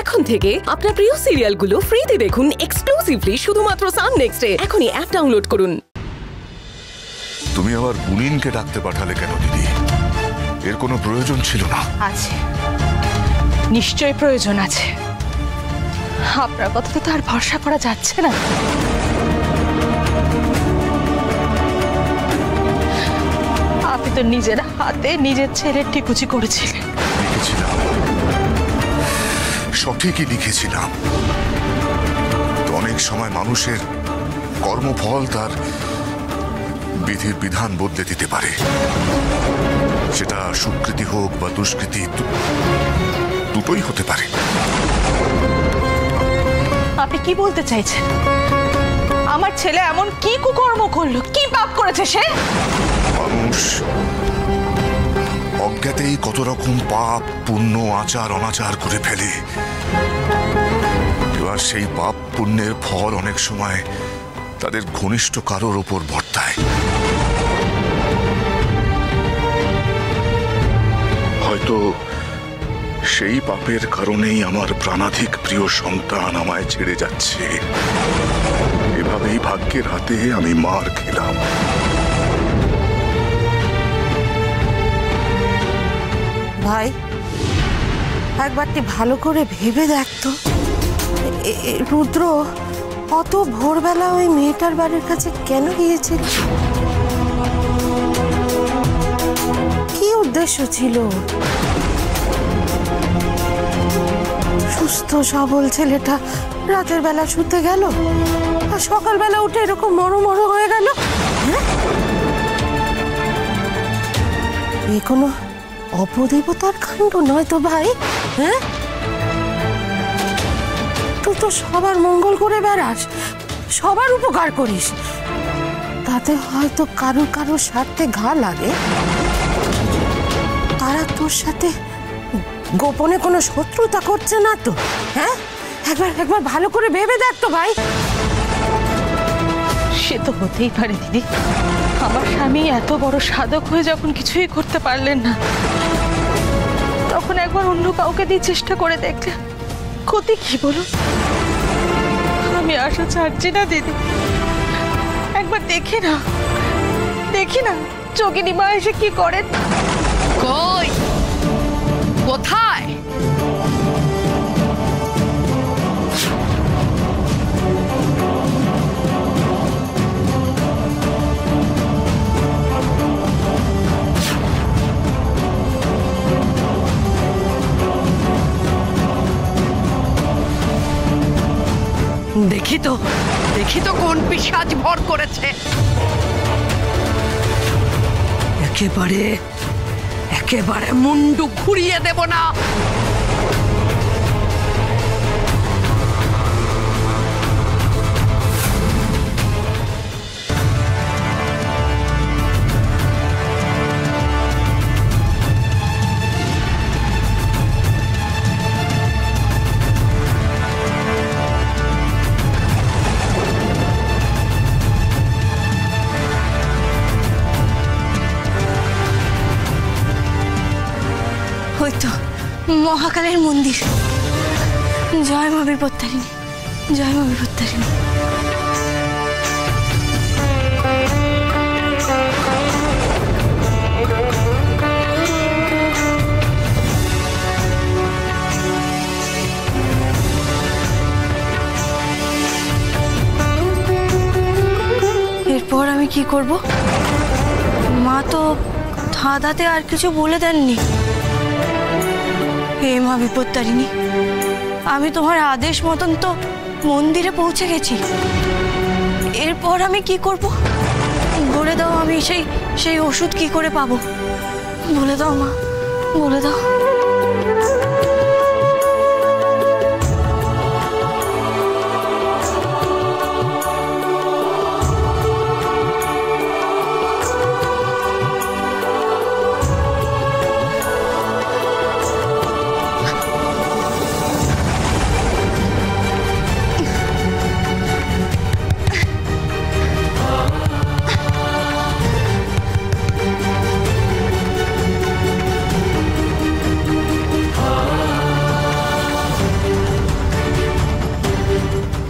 এখন থেকে আপনার প্রিয় সিরিয়ালগুলো ফ্রিতে দেখুন এক্সক্লুসিভলি শুধুমাত্র সান নেক্সটে। এখনই অ্যাপ ডাউনলোড করুন। তুমি আবার বুনিনকে ডাকতে পাঠালে কেন দিদি? এর কোনো প্রয়োজন ছিল না। আছে, নিশ্চয়ই প্রয়োজন আছে। আপনার কথাতে তো আর ভরসা করা যাচ্ছে না। আপনি তো নিজের হাতে নিজের ছেলের ঠিকুচি করেছিলেন। লিখেছিলাম, সঠিকই লিখেছিলাম। তো অনেক সময় মানুষের কর্মফল তার বিধির বিধান বদলে দিতে পারে। সেটা সুকৃতি হোক বা দুষ্কৃতি, দুটোই হতে পারে। আপনি কি বলতে চাইছেন? আমার ছেলে এমন কি কুকর্ম করলো, কি পাপ করেছে সে? মানুষ অজ্ঞাতেই কত রকম পাপ পুণ্য আচার অনাচার করে ফেলে। এবার সেই পাপ পুণ্যের ফল অনেক সময় তাদের ঘনিষ্ঠ কারোর ওপর বর্তায়। হয়তো সেই পাপের কারণেই আমার প্রাণাধিক প্রিয় সন্তান আমায় ছেড়ে যাচ্ছে। এভাবেই ভাগ্যের হাতে আমি মার খেলাম। ভাই, একবারটি ভালো করে ভেবে দেখতো, রুদ্র অত ভোরবেলা ওই মেয়েটার বাড়ির কাছে কেন গিয়েছিল? কি উদ্দেশ্য ছিল? সুস্থ সবল ছেলেটা রাতের বেলা শুতে গেল আর সকালবেলা উঠে এরকম মরমর হয়ে গেল। এ কোনো অপদেবতার কাণ্ড নয় তো ভাই? হ্যাঁ, তুই তো সবার মঙ্গল করে বেড়াস, সবার উপকার করিস, তাতে হয়তো কারো স্বার্থে ঘা লাগে। তারা তোর সাথে গোপনে কোনো শত্রুতা করছে না তো? হ্যাঁ, একবার ভালো করে ভেবে দেখ তো ভাই। সে তো হতেই পারে দিদি। আমার স্বামী এত বড় সাধক হয়ে যখন কিছুই করতে পারলেন না, তখন একবার অন্য কাউকে দিয়ে চেষ্টা করে দেখলে ক্ষতি কি বলুন? আমি আশা ছাড়ছি না দিদি। একবার দেখি না যোগিনী মা এসে কি করেন। কই, কোথায়? দেখি তো কোন পিশাচ ভর করেছে। একেবারে মুন্ডু ঘুরিয়ে দেব না। মহাকালের মন্দির। জয় মা বিপত্তারিণী, জয় মা বিপত্তারিণী। এরপর আমি কি করব? মা তো ধাঁধাতে আর কিছু বলে দেননি। হে মা বিপত্তারিণী, আমি তোমার আদেশ মতন তো মন্দিরে পৌঁছে গেছি। এরপর আমি কি করব? বলে দাও, আমি সেই ওষুধ কি করে পাবো? বলে দাও মা, বলে দাও।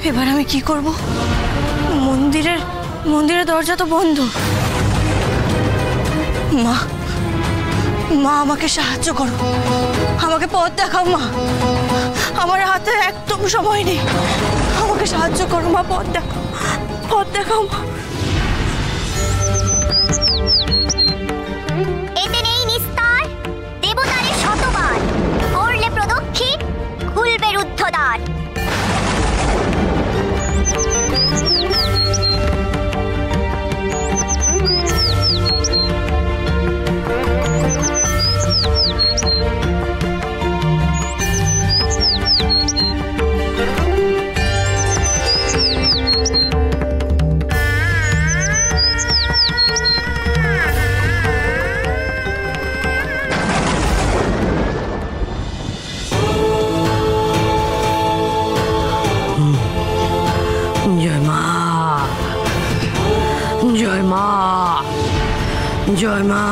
এবার আমি কি করব? মন্দিরের দরজা তো বন্ধ। মা, মা আমাকে সাহায্য করো, আমাকে পথ দেখাও মা। আমার হাতে একদম সময় নেই, আমাকে সাহায্য করো মা, পথ দেখাও মা। এতে নেই নিস্তার, দেবতারে শতবার করলে প্রদক্ষিণ, খুলবে রুদ্ধদ্বার। জয় মা, জয় মা, জয় মা,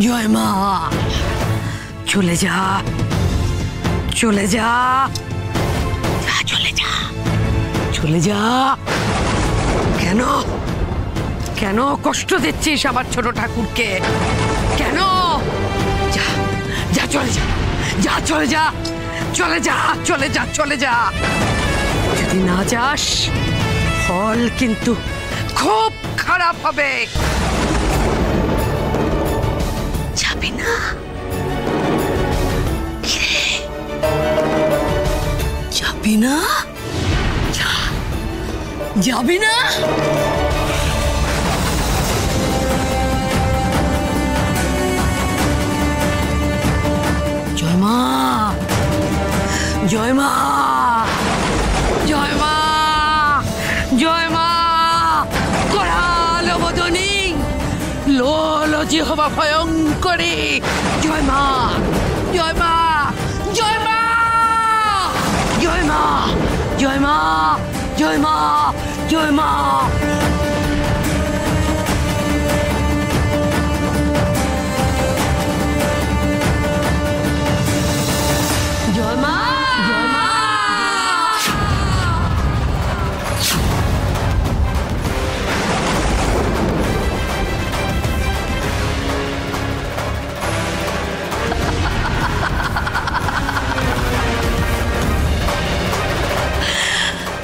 জয় মা। চলে যা, চলে যা, চলে যা, চলে যা। কেন কেন কষ্ট দিচ্ছিস আমার ছোট ঠাকুরকে? কেন? যা যা, চলে যা, যা, চলে যা, চলে যা, চলে যা, চলে যা। যদি না যাস ফল কিন্তু খুব খারাপ হবে। যাবি না? যাবি না? যাবি না? জয় মা, জয় মা, জয় মা, জয় মা। করালো বদনী লোল জিহবা ভয়ঙ্করী। জয় মা, জয় মা, জয় মা, জয় মা, জয় মা, জয় মা, জয় মা। জয় মা, জয় মা।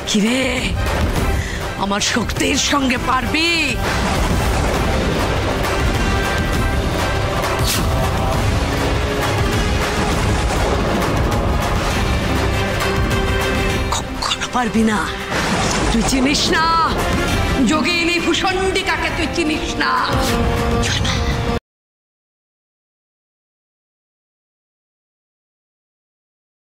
কিরে, আমার শক্তির সঙ্গে পারবি? কখনো পারবি না। তুই চিনিস না যোগিনী ভূষণ্ডিকাকে, তুই চিনিস না। জয় মা,